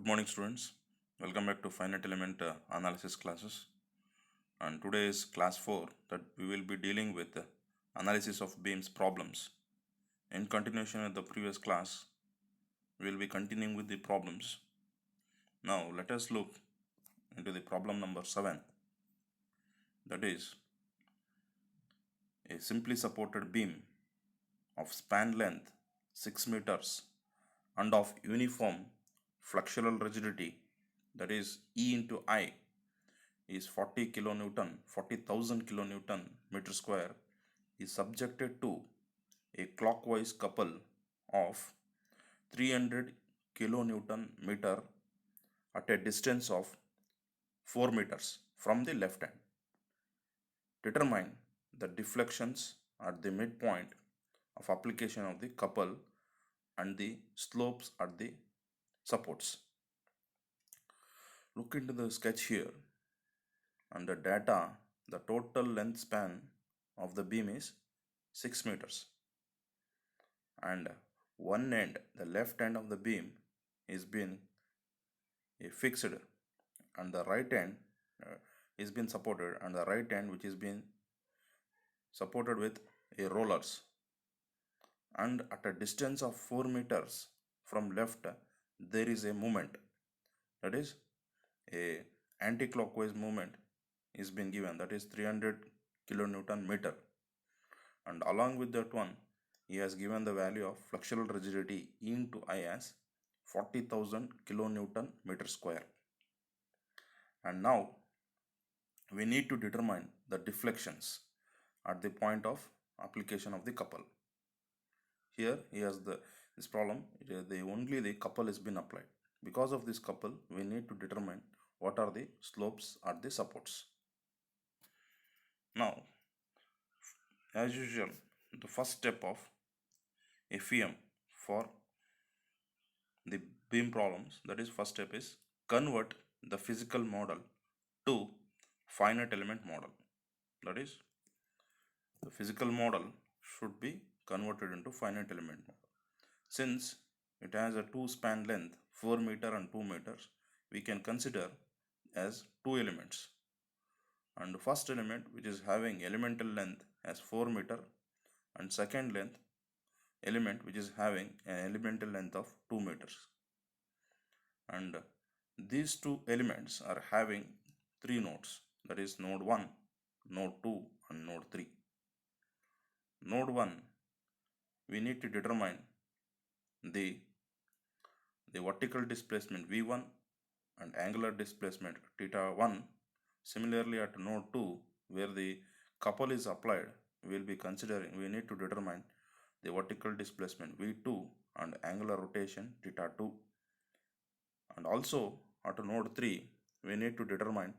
Good morning, students. Welcome back to finite element analysis classes. And today is class 4 that we will be dealing with analysis of beams problems. In continuation with the previous class, we will be continuing with the problems. Now, let us look into the problem number 7. That is a simply supported beam of span length 6 meters and of uniform flexural rigidity, that is E into I, is 40 kilonewton, 40,000 kilonewton meter square, is subjected to a clockwise couple of 300 kilonewton meter at a distance of 4 meters from the left hand. Determine the deflections at the midpoint of application of the couple and the slopes at the supports. Look into the sketch here. And the data, the total length span of the beam is 6 meters. And one end, the left end of the beam is been fixed, and the right end is been supported, and the right end which is been supported with a rollers. And at a distance of 4 meters from left, there is a movement, that is a anti-clockwise movement is been given, that is 300 kilonewton meter, and along with that one he has given the value of flexural rigidity E into I as 40,000 kilonewton meter square. And now we need to determine the deflections at the point of application of the couple. Here he has this problem, only the couple has been applied. Because of this couple, we need to determine what are the slopes at the supports. Now, as usual, the first step of FEM for the beam problems, that is first step is convert the physical model to finite element model. That is, the physical model should be converted into finite element model. Since it has a two span length 4 meter and 2 meters, we can consider as two elements. And the first element, which is having elemental length as 4 meter, and second length element which is having an elemental length of 2 meters. And these two elements are having three nodes, that is node 1, node 2 and node 3. Node 1, we need to determine the vertical displacement V1 and angular displacement theta 1. Similarly, at node 2, where the couple is applied, we need to determine the vertical displacement V2 and angular rotation theta 2. And also at node 3, we need to determine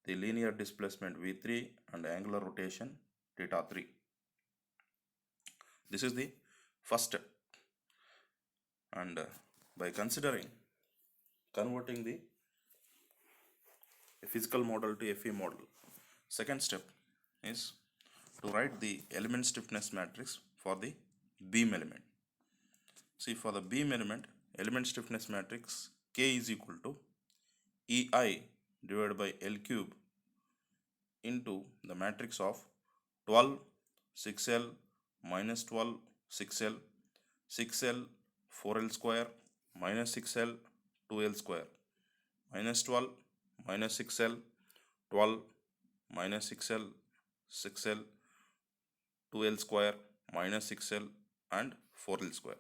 the linear displacement V3 and angular rotation theta 3. This is the first step. And by considering converting the physical model to FE model, second step is to write the element stiffness matrix for the beam element. See, for the beam element stiffness matrix, K is equal to EI divided by L cube into the matrix of 12 6L minus 12 6L 6L 4L square minus 6L 2L square minus 12 minus 6L 12 minus 6L 6L 2L square minus 6L and 4L square.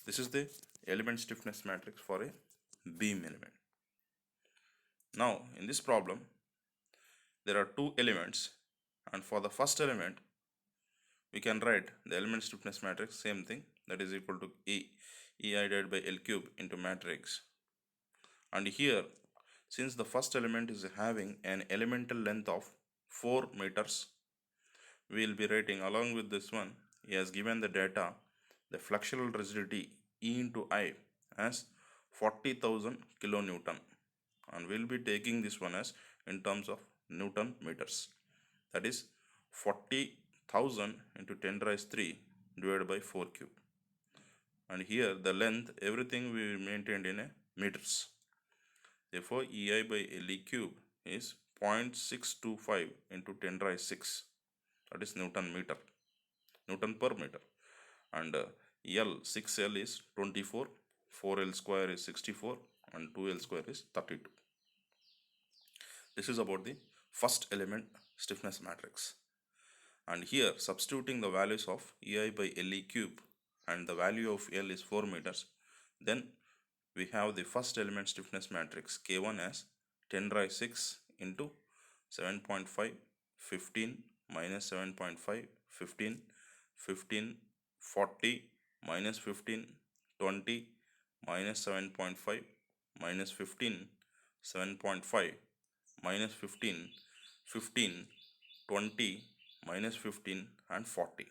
This is the element stiffness matrix for a beam element. Now in this problem there are two elements, and for the first element we can write the element stiffness matrix, same thing, that is equal to EI divided by L cube into matrix. And here, since the first element is having an elemental length of 4 meters, we will be writing along with this one, he has given the data, the flexural rigidity E into I as 40,000 kilonewton, and we will be taking this one as in terms of Newton meters, that is 40,000 into 10 raised 3 divided by 4 cube. And here the length, everything we maintained in a meters. Therefore, EI by LE cube is 0.625 into 10 raised 6, that is Newton per meter. And L, 6L is 24, 4L square is 64, and 2L square is 32. This is about the first element stiffness matrix. And here, substituting the values of EI by LE cube and the value of L is 4 meters, then we have the first element stiffness matrix K1 as 10 raised 6 into 7.5, 15 minus 7.5, 15, 15, 40 minus 15, 20 minus 7.5 minus 15, 7.5 minus 15, 15, 20 minus 15 and 40.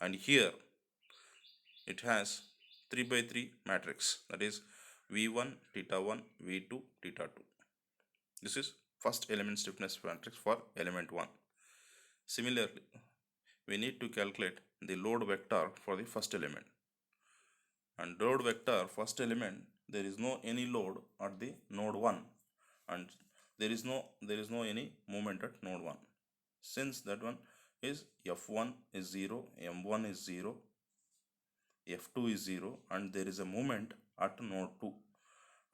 And here it has 3 by 3 matrix, that is V1 theta 1 V2 theta 2. This is first element stiffness matrix for element 1. Similarly, we need to calculate the load vector for the first element. And load vector first element, there is no any load at the node 1 and there is no any moment at node 1. Since that one is F1 is 0, M1 is 0, F2 is 0 and there is a moment at node 2.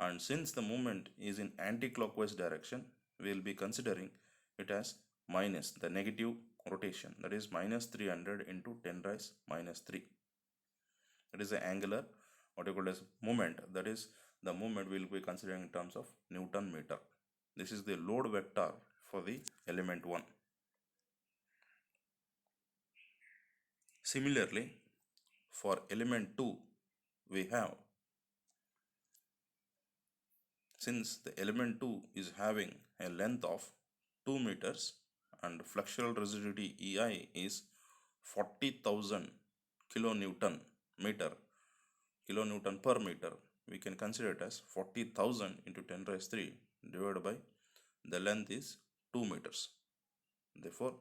And since the movement is in anti-clockwise direction, we will be considering it as minus the negative rotation, that is minus 300 into 10 raised minus 3. That is the angular, what you call as moment, that is the moment we will be considering in terms of Newton meter. This is the load vector for the element 1. Similarly, for element 2, we have, since the element 2 is having a length of 2 meters and flexural rigidity EI is 40,000 kilonewton per meter, we can consider it as 40,000 into 10 raised 3 divided by the length is 2 meters. Therefore,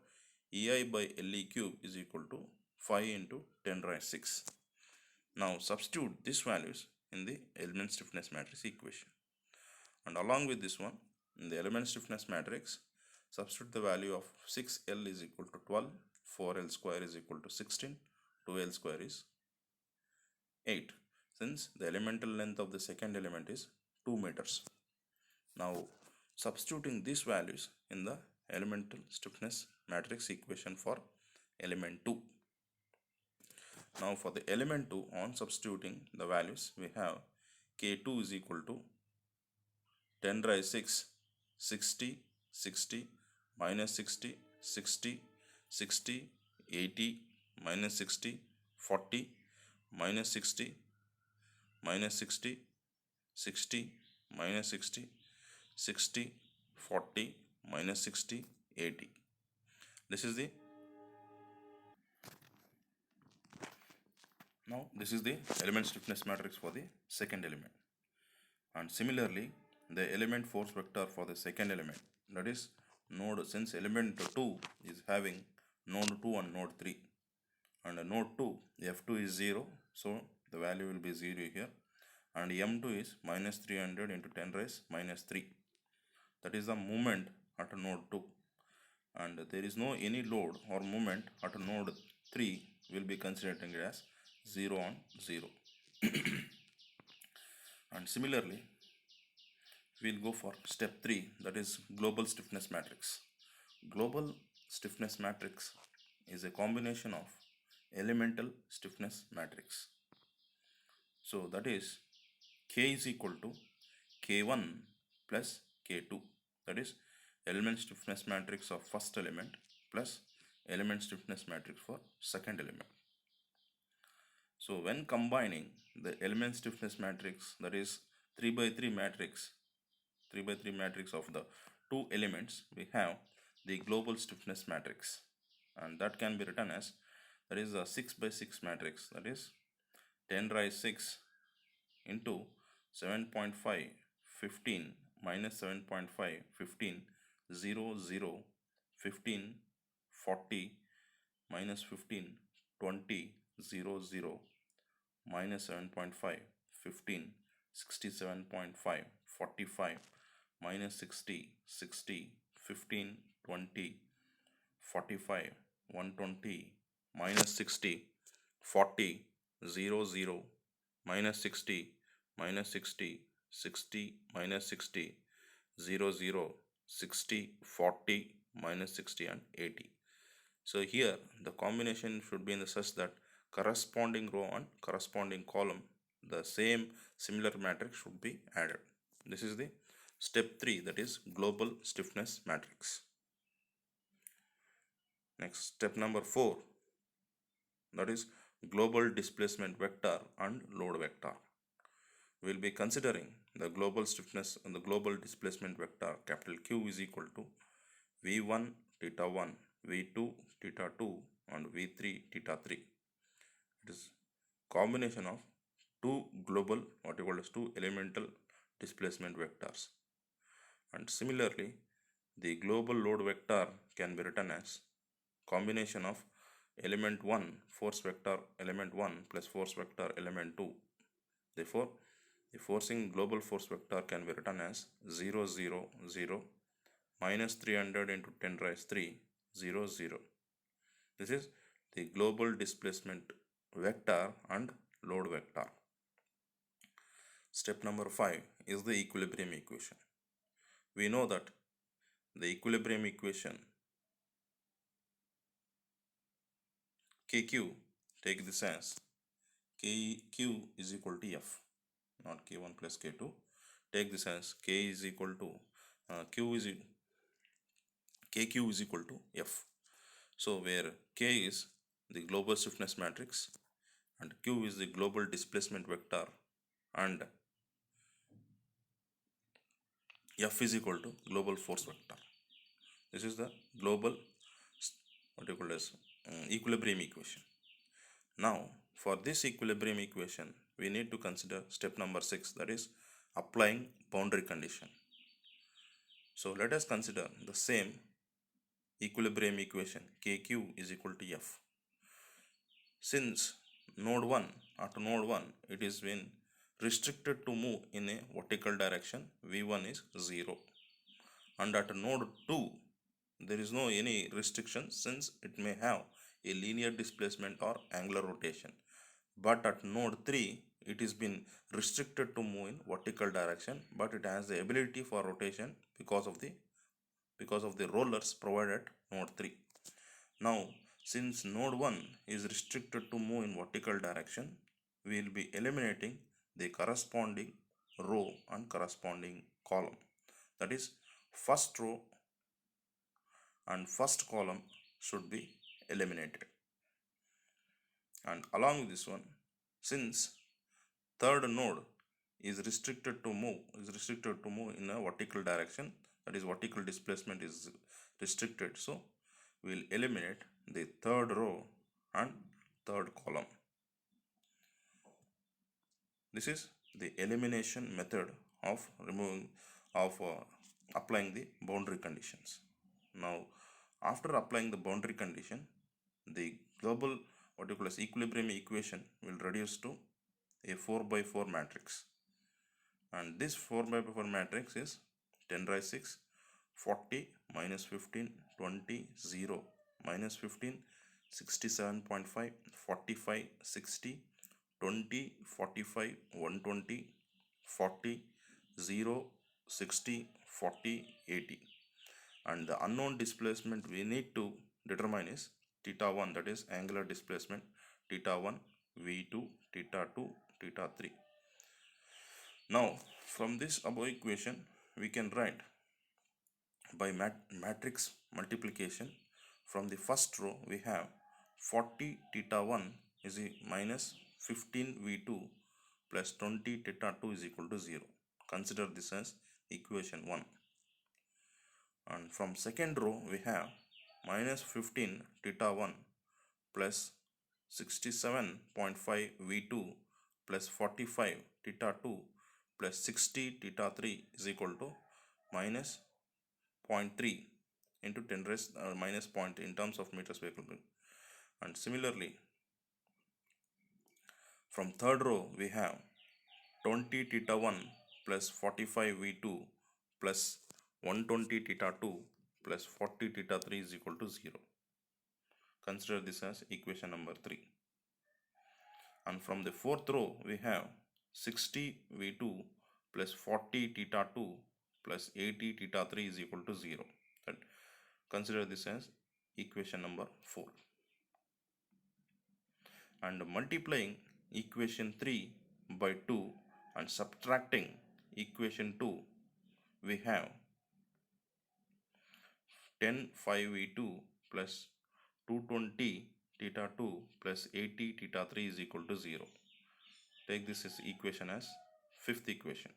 EI by LE cube is equal to 5 into 10 raised 6. Now substitute these values in the element stiffness matrix equation. And along with this one, in the element stiffness matrix, substitute the value of 6L is equal to 12, 4L square is equal to 16, 2L square is 8. Since the elemental length of the second element is 2 meters. Now substituting these values in the elemental stiffness matrix equation for element 2. Now for the element 2, on substituting the values, we have K2 is equal to 10 raised 6, 60, 60, minus 60, 60, 60, 80, minus 60, 40, minus 60, minus 60, 60, minus 60, 60, 40, minus 60, 80. This is the element stiffness matrix for the second element. And similarly, the element force vector for the second element, that is node, since element 2 is having node 2 and node 3, and node 2 F2 is 0, so the value will be 0 here, and M2 is minus 300 into 10 raised minus 3, that is the moment at node 2, and there is no any load or moment at node 3, will be considering it as 0 on 0. And similarly, we will go for step 3, that is global stiffness matrix. Global stiffness matrix is a combination of elemental stiffness matrix. So that is K is equal to K1 plus K2, that is element stiffness matrix of first element plus element stiffness matrix for second element. So when combining the element stiffness matrix, that is 3 by 3 matrix of the two elements, we have the global stiffness matrix, and that can be written as, that is a 6 by 6 matrix, that is 10 raised 6 into 7.5, 15 minus 7.5, 15, 0, 0, 15, 40 minus 15, 20, 0, 0, minus 7.5, 15, 67.5, 45, minus 60, 60, 15, 20, 45, 120, minus 60, 40, 0, 0, minus 60, minus 60, 60, minus 60, 0, 0, 60, 40, minus 60 and 80. So here the combination should be in the such that corresponding row and corresponding column, the same similar matrix should be added. This is the step 3, that is global stiffness matrix. Next, step number 4, that is global displacement vector and load vector. We will be considering the global stiffness and the global displacement vector capital Q is equal to V1 theta 1, V2 theta 2 and V3 theta 3. It is combination of two global, what you call as two elemental displacement vectors. And similarly, the global load vector can be written as combination of element 1 force vector element 1 plus force vector element 2. Therefore, the forcing global force vector can be written as 0, 0, 0, minus 300 into 10 raised 3, 0, 0. This is the global displacement vector and load vector. Step number 5 is the equilibrium equation. We know that the equilibrium equation KQ, take this as KQ is equal to F, not K1 plus K2. Take this as K is equal to KQ is equal to F. So where K is the global stiffness matrix and Q is the global displacement vector and F is equal to global force vector. This is the global, what you call as equilibrium equation. Now for this equilibrium equation we need to consider step number 6, that is applying boundary condition. So let us consider the same equilibrium equation KQ is equal to F. Since node 1 at node 1 it is been restricted to move in a vertical direction, V1 is 0, and at node 2 there is no any restriction since it may have a linear displacement or angular rotation, but at node 3 it is been restricted to move in vertical direction, but it has the ability for rotation because of the rollers provided at node 3. Now since node 1 is restricted to move in vertical direction, we will be eliminating the corresponding row and corresponding column. That is, first row and first column should be eliminated. And along with this one, since third node is restricted to move in a vertical direction, that is vertical displacement is restricted, so we will eliminate the third row and third column. This is the elimination method of applying the boundary conditions. Now after applying the boundary condition, the global, what you call as equilibrium equation will reduce to a 4 by 4 matrix, and this 4 by 4 matrix is 10 raised 6, 40, minus 15, 20, 0, minus 15, 67.5, 45, 60, 20, 45, 120, 40, 0, 60, 40, 80. And the unknown displacement we need to determine is theta 1, that is angular displacement, theta 1, V2, theta 2, theta 3. Now from this above equation we can write by matrix multiplication. From the first row we have 40 theta 1 is minus 15 V2 plus 20 theta 2 is equal to 0. Consider this as equation 1. And from second row we have minus 15 theta 1 plus 67.5 V2 plus 45 theta 2 plus 60 theta 3 is equal to minus 0.3 into 10 raised minus point in terms of meters per Coulomb. And similarly from third row we have 20 theta 1 plus 45 V2 plus 120 theta 2 plus 40 theta 3 is equal to 0. Consider this as equation number 3. And from the fourth row we have 60 V2 plus 40 theta 2 plus 80 theta 3 is equal to 0. Right? Consider this as equation number 4. And multiplying equation 3 by 2 and subtracting equation 2, we have 10 5v2 plus 220 theta 2 plus 80 theta 3 is equal to 0. Take this as equation as fifth equation.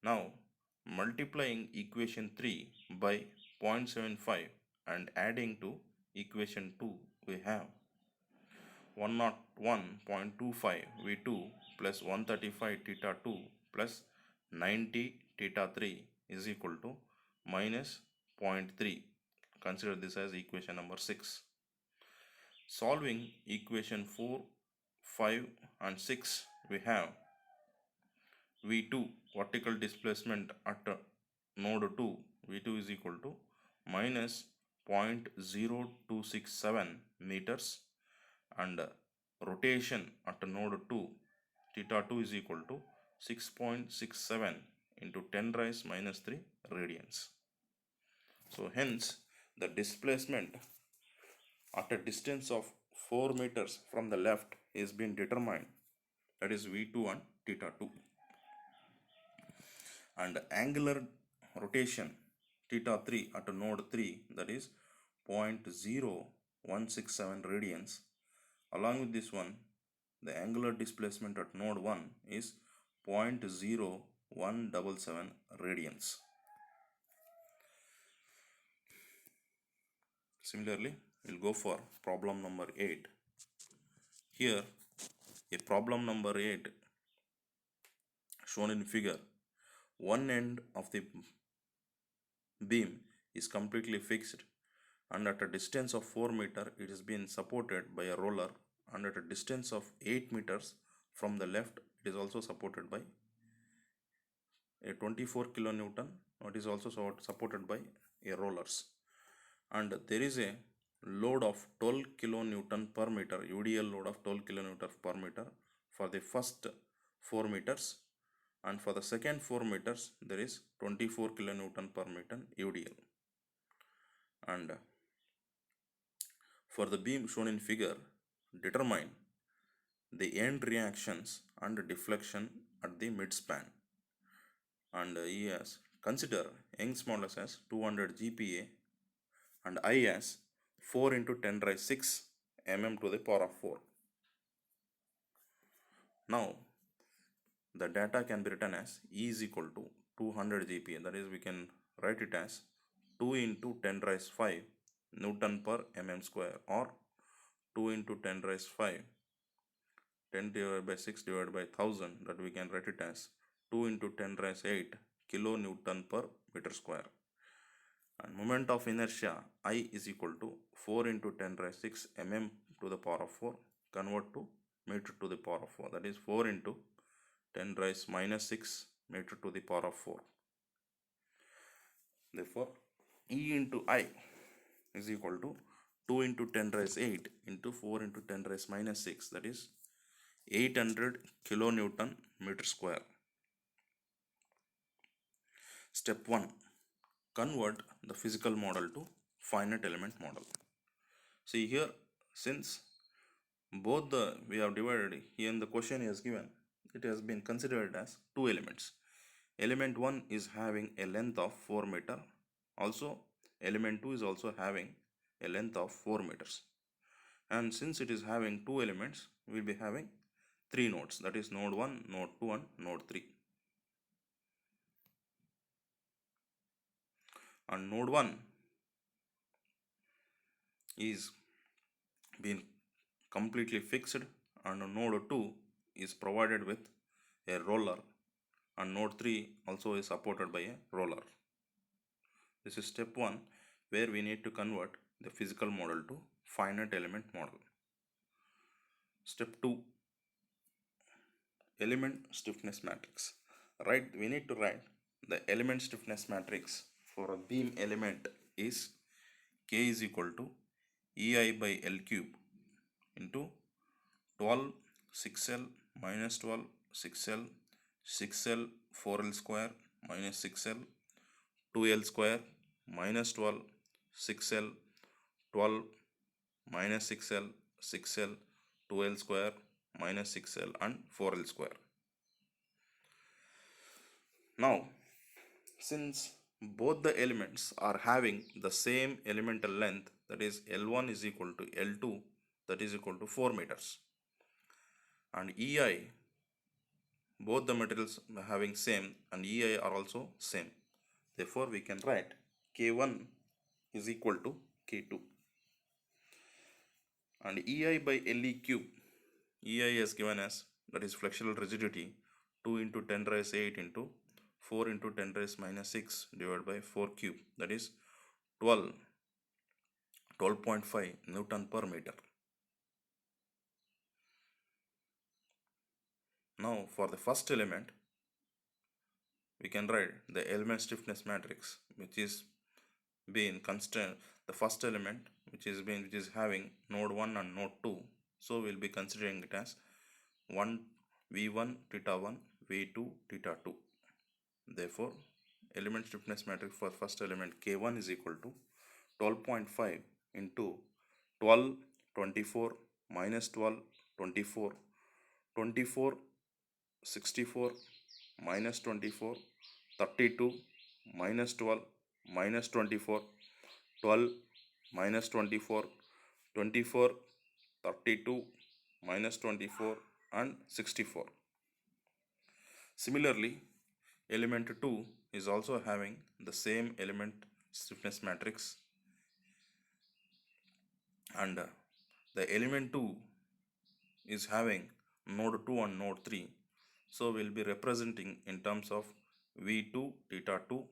Now multiplying equation 3 by 0.75 and adding to equation 2, we have 101.25 v2 plus 135 theta 2 plus 90 theta 3 is equal to minus 0.3. Consider this as equation number 6. Solving equation 4, 5 and 6, we have v2 vertical displacement at node 2, v2 is equal to minus 0.0267 meters, and rotation at node 2 theta 2 is equal to 6.67 into 10 raised minus 3 radians. So hence the displacement at a distance of 4 meters from the left is being determined, that is v2 and theta 2. And angular rotation theta 3 at node 3, that is 0.0167 radians. Along with this one, the angular displacement at node 1 is 0.0177 radians. Similarly, we'll go for problem number 8. Here, a problem number 8 shown in figure. One end of the beam is completely fixed, and at a distance of 4 meters it is being supported by a roller, and at a distance of 8 meters from the left it is also supported by a 24 kilonewton. It is also supported by a rollers, and there is a load of 12 kilonewton per meter, UDL load of 12 kilonewton per meter for the first 4 meters, and for the second 4 meters there is 24 kilonewton per meter UDL. And for the beam shown in figure, determine the end reactions and deflection at the midspan. And E as consider Young's modulus as 200 GPa and I as 4 into 10 raised 6 mm to the power of 4. Now the data can be written as E is equal to 200 GPa, that is we can write it as 2 into 10 raised 5 Newton per mm square, or 2 into 10 raised 5 10 divided by 6 divided by 1000, that we can write it as 2 into 10 raised 8 kilonewton per meter square. And moment of inertia I is equal to 4 into 10 raised 6 mm to the power of 4, convert to meter to the power of 4, that is 4 into 10 raised minus 6 meter to the power of 4. Therefore E into I is equal to 2 into 10 raised 8 into 4 into 10 raised minus 6, that is 800 kilonewton meter square. Step 1. Convert the physical model to finite element model. See here, since both we have divided here in the question is given, it has been considered as two elements. Element 1 is having a length of 4 meter. Also element 2 is also having a length of 4 meters. And since it is having two elements, we will be having 3 nodes, that is node 1, node 2 and node 3. And node 1 is being completely fixed, and node 2 is provided with a roller, and node 3 also is supported by a roller. This is step 1, where we need to convert the physical model to finite element model. Step 2. element stiffness matrix. Right, we need to write the element stiffness matrix for a beam element is K is equal to EI by L cube into 12 6L minus 12 6L 6L 4L square minus 6L 2L square minus 12 6L 12 minus 6L 6L 2L square minus 6L and 4L square. Now, since both the elements are having the same elemental length, that is L1 is equal to L2, that is equal to 4 meters, and EI, both the materials having same and EI are also same. Therefore, we can write K1 is equal to K2, and EI by LE cube, EI is given as, that is flexural rigidity, 2 into 10 raise 8 into 4 into 10 raise minus 6 divided by 4 cube, that is 12.5 Newton per meter. Now for the first element, we can write the element stiffness matrix, which is being considered the first element which is having node 1 and node 2. So we'll be considering it as 1 V1 theta 1 V2 theta 2. Therefore, element stiffness matrix for first element K1 is equal to 12.5 into 12 24 minus 12 24 24 64 minus 24 32 minus 12 minus 24 12 minus 24 24 32 minus 24 and 64. Similarly, element 2 is also having the same element stiffness matrix, and the element 2 is having node 2 and node 3. So we'll be representing in terms of V2 theta 2,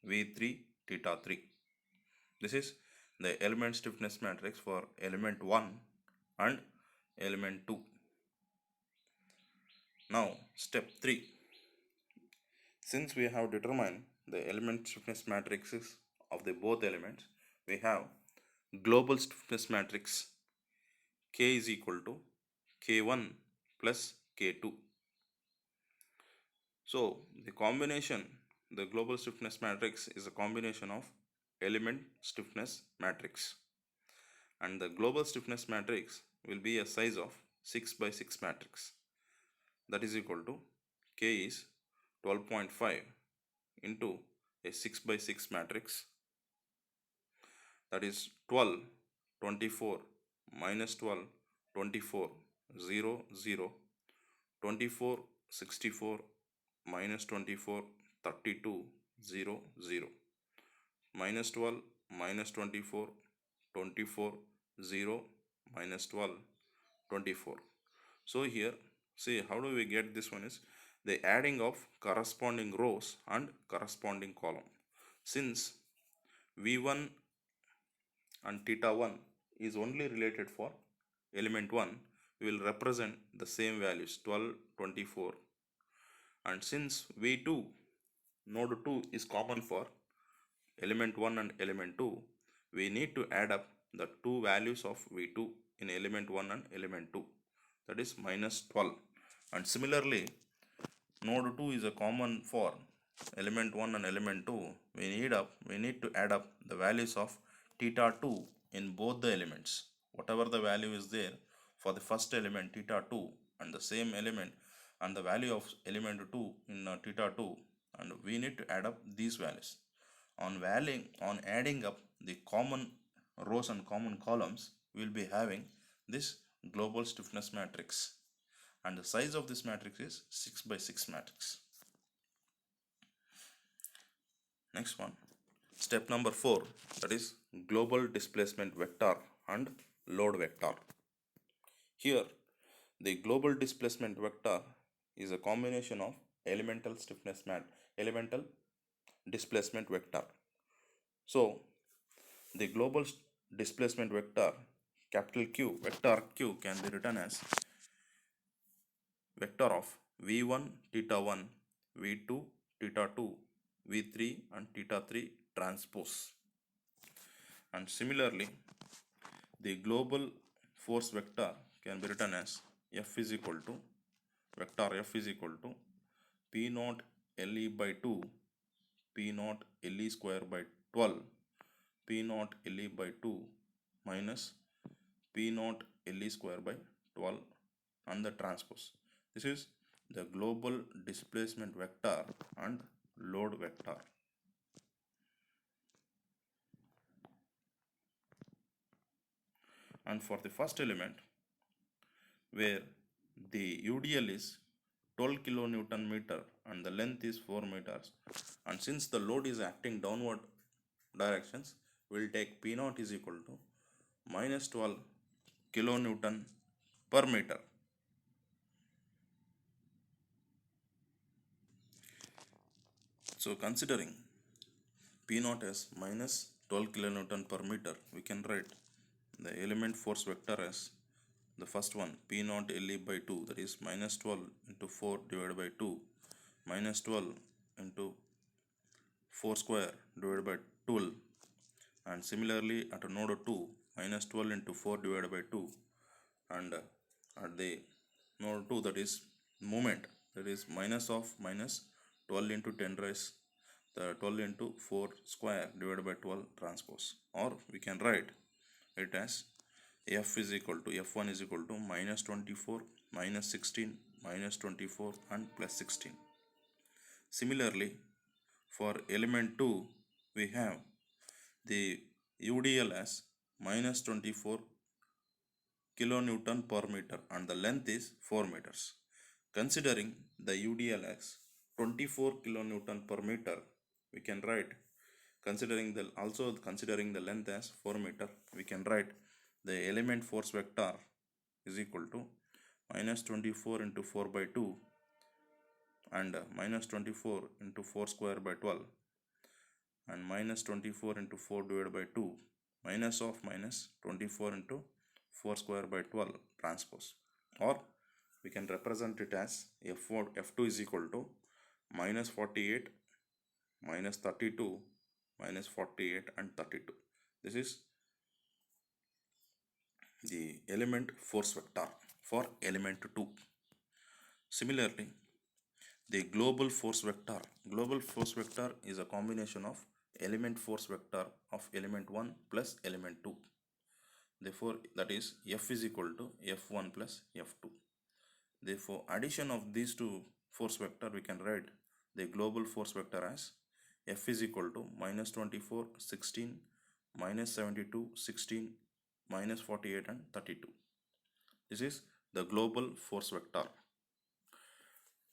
V3 theta 3. This is the element stiffness matrix for element 1 and element 2. Now step 3. Since we have determined the element stiffness matrices of the both elements, we have global stiffness matrix K is equal to K1 plus K2. So the global stiffness matrix is a combination of element stiffness matrix, and the global stiffness matrix will be a size of 6 by 6 matrix, that is equal to K is 12.5 into a 6 by 6 matrix, that is 12 24 minus 12 24 0 0 24 64 minus 24 32 0 0 minus 12 minus 24 24 0 minus 12 24. So here, see, how do we get this one is the adding of corresponding rows and corresponding column. Since V1 and theta 1 is only related for element 1, we will represent the same values 12 24, and since V2 node 2 is common for element 1 and element 2, we need to add up the two values of V2 in element 1 and element 2, that is minus 12. And similarly, node 2 is a common for element 1 and element 2. We need to add up the values of theta 2 in both the elements. Whatever the value is there for the first element theta 2 and the same element and the value of element 2 in theta 2, and we need to add up these values. On adding up the common rows and common columns, we will be having this global stiffness matrix, and the size of this matrix is 6 by 6 matrix. Next one, step number 4, that is global displacement vector and load vector. Here the global displacement vector is a combination of elemental displacement vector. So the global displacement vector capital Q, vector Q, can be written as vector of V1 theta 1, V2 theta 2, V3 and theta 3 transpose. And similarly, the global force vector can be written as F is equal to vector F is equal to P naught LE by 2, P naught LE square by 12, P naught LE by 2 minus P naught LE square by 12 and the transpose. This is the global displacement vector and load vector. And for the first element, where the UDL is 12 kilonewton meter and the length is 4 meters, and since the load is acting downward directions, we'll take P naught is equal to minus 12 kilonewton per meter. So considering P naught as minus 12 kilonewton per meter, we can write the element force vector as the first one, P naught LE by 2, that is minus 12 into 4 divided by 2, minus 12 into 4 square divided by 12, and similarly at node 2, minus 12 into 4 divided by 2, and at the node 2, that is moment, that is minus of minus 12 into 10 raise the 12 into 4 square divided by 12 transpose, or we can write it as F is equal to F1 is equal to minus 24 minus 16 minus 24 and plus 16. Similarly, for element 2, we have the UDL as minus 24 kilonewton per meter and the length is 4 meters. Considering the UDL as 24 kilonewton per meter, we can write, considering the length as 4 meter, we can write the element force vector is equal to minus 24 into 4 by 2 and minus 24 into 4 square by 12 and minus 24 into 4 divided by 2 minus of minus 24 into 4 square by 12 transpose, or we can represent it as F2 is equal to minus 48 minus 32 minus 48 and 32. This is the element force vector for element 2. Similarly, the global force vector is a combination of element force vector of element 1 plus element 2. Therefore, that is F is equal to F1 plus F2. Therefore, addition of these two force vector, we can write the global force vector as F is equal to minus 24, 16, minus 72, 16, minus 48 and 32. This is the global force vector.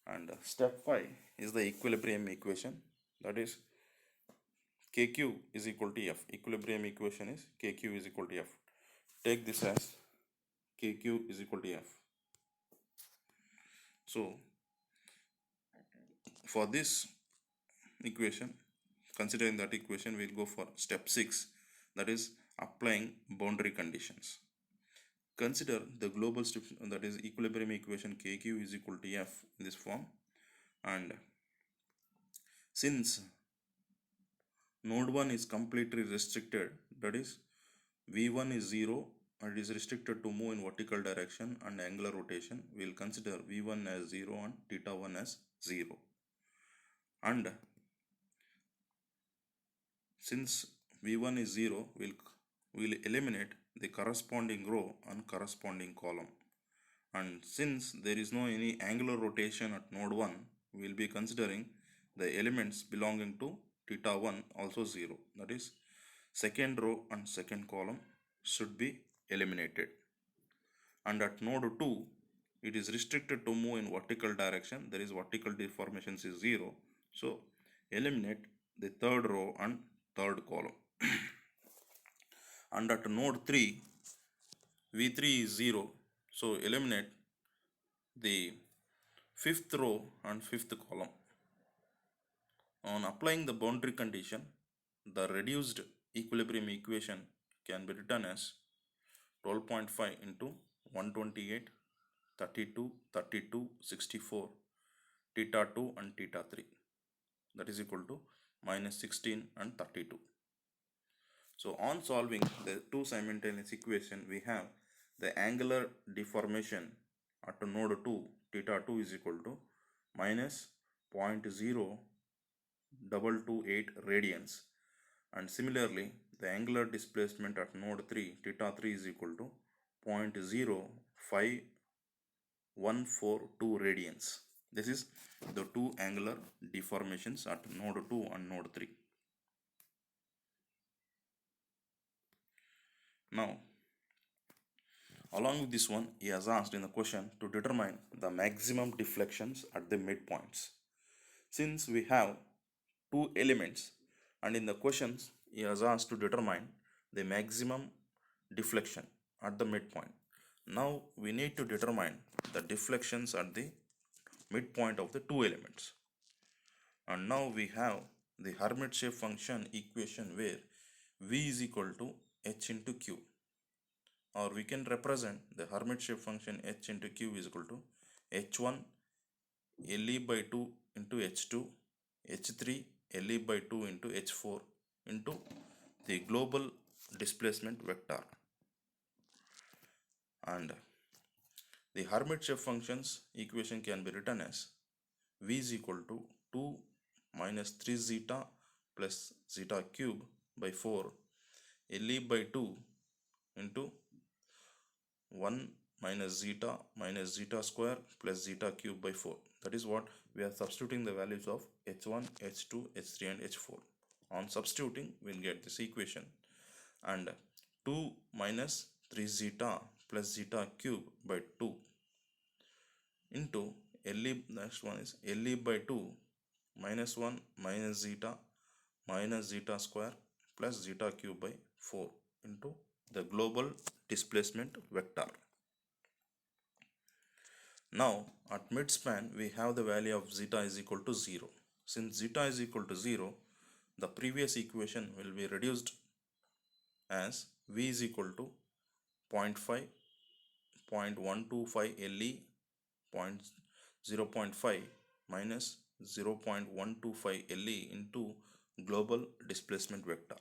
And step 5 is the equilibrium equation, that is KQ is equal to F. Equilibrium equation is KQ is equal to F. Take this as KQ is equal to F. So for this equation, considering that equation, we'll go for step 6, that is applying boundary conditions. Consider the global that is equilibrium equation KQ is equal to F in this form, and since node 1 is completely restricted, that is V1 is 0 and it is restricted to move in vertical direction and angular rotation, we will consider V1 as 0 and theta 1 as 0. And since V1 is 0, we'll eliminate the corresponding row and corresponding column. And since there is no any angular rotation at node 1, we will be considering the elements belonging to theta 1 also 0. That is, second row and second column should be eliminated. And at node 2, it is restricted to move in vertical direction. There is vertical deformations is 0. So eliminate the third row and third column. And at node 3, V3 is 0. So eliminate the fifth row and fifth column. On applying the boundary condition, the reduced equilibrium equation can be written as 12.5 into 128, 32, 32, 64 theta 2 and theta 3, that is equal to minus 16 and 32. So on solving the two simultaneous equation, we have the angular deformation at node 2 theta 2 is equal to minus 0.0228 radians, and similarly the angular displacement at node 3 theta 3 is equal to 0.05142 radians. This is the two angular deformations at node 2 and node 3. Now, along with this one, he has asked in the question to determine the maximum deflections at the midpoints. Since we have two elements, and in the questions he has asked to determine the maximum deflection at the midpoint. Now we need to determine the deflections at the midpoint of the two elements. And now we have the Hermite-Shape function equation where V is equal to H into Q. Or we can represent the Hermite-Shape function H into Q is equal to H1 Le by 2 into H2, H3 Le by 2 into H4 into the global displacement vector. And the Hermite-Shape functions equation can be written as V is equal to 2 minus 3 zeta plus zeta cube by 4 Le by 2 into 1 minus zeta square plus zeta cube by 4. That is what we are substituting the values of H1, H2, H3 and H4. On substituting, we'll get this equation, and 2 minus 3 zeta plus zeta cube by 2 into Le, next one is Le by 2 minus 1 minus zeta square plus zeta cube by 4 into the global displacement vector. Now at midspan we have the value of zeta is equal to 0. Since zeta is equal to 0, the previous equation will be reduced as V is equal to 0.5, 0.125 Le, 0.5 minus 0.125 Le into global displacement vector.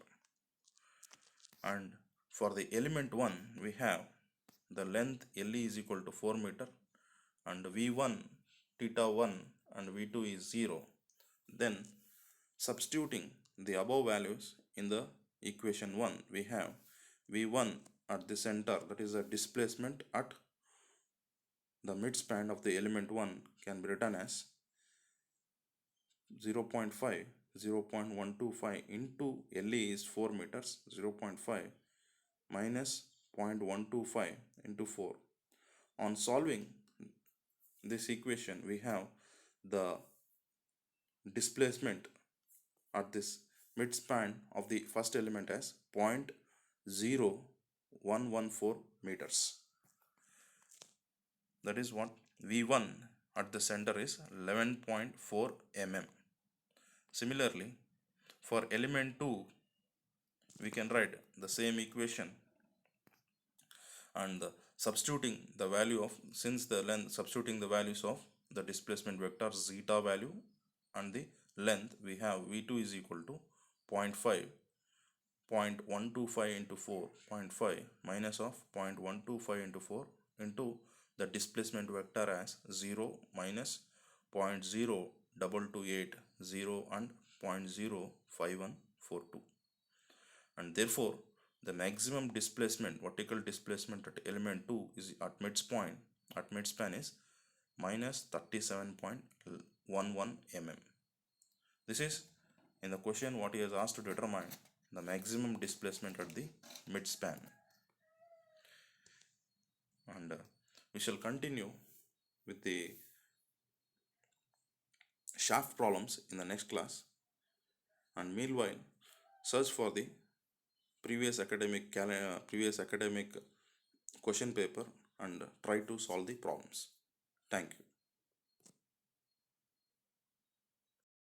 And for the element 1, we have the length Le is equal to 4 meter, and V1 theta 1 and V2 is 0. Then substituting the above values in the equation 1, we have V1 at the center, that is the displacement at the midspan of the element 1, can be written as 0.5, 0.125 into Le is 4 meters, 0.5 minus 0.125 into 4. On solving this equation, we have the displacement at this midspan of the first element as 0.0114 meters. That is what V1 at the center is 11.4 mm. Similarly, for element 2, we can write the same equation, and substituting the value of, since the length, substituting the values of the displacement vector zeta value and the length, we have V2 is equal to 0.5, 0.125 into 4, 0.5 minus of 0.125 into 4 into the displacement vector as 0 minus 0.0280 and 0.05142. And therefore the maximum displacement, vertical displacement at element 2 is at midspan is minus 37.11 mm. This is in the question what he has asked to determine the maximum displacement at the midspan. And we shall continue with the shaft problems in the next class. And meanwhile, search for the previous academic question paper and try to solve the problems. Thank you.